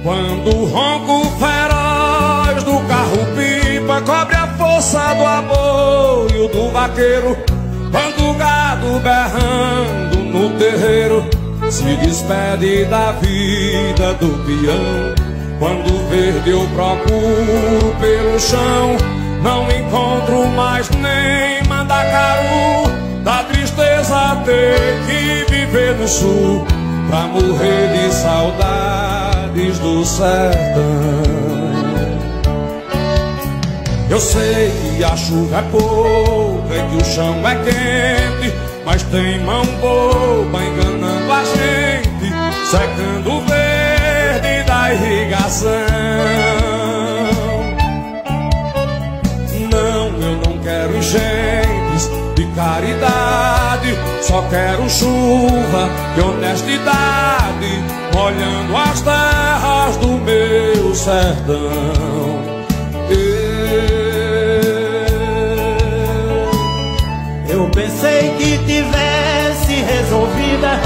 Quando o ronco feroz do carro-pipa cobre a força do aboio do vaqueiro, quando o gado berrando no terreiro se despede da vida do peão, quando verde eu procuro pelo chão, não encontro mais nem mandacaru. Da tristeza ter que viver no sul, pra morrer de saudades do sertão. Eu sei que a chuva é pouca e que o chão é quente, mas tem mão boba enganando a gente, secando o verde da irrigação. Não, eu não quero enchentes de caridade, só quero chuva de honestidade, molhando as terras do meu sertão. Eu pensei que tivesse resolvida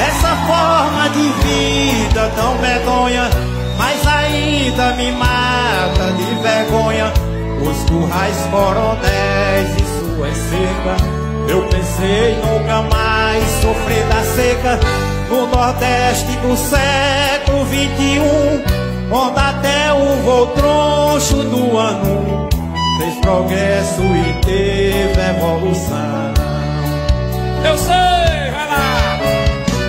essa forma de vida tão medonha, mas ainda me mata de vergonha os currais coronéis e suas cercas. Eu pensei nunca mais sofrer da seca no Nordeste do século XXI, onde até o voo troncho do ano fez progresso e teve evolução. Eu sei, Renato,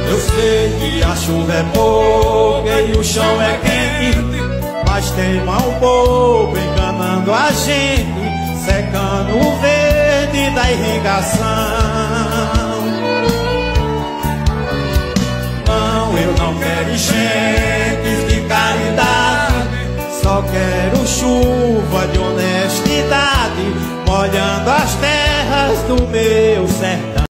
eu sei que a chuva é pouca e o chão é quente, mas tem mão boba enganando a gente, secando o verde da irrigação. Não, eu não quero enchentes de caridade, só quero chuva de honestidade, molhando as terras do meu sertão.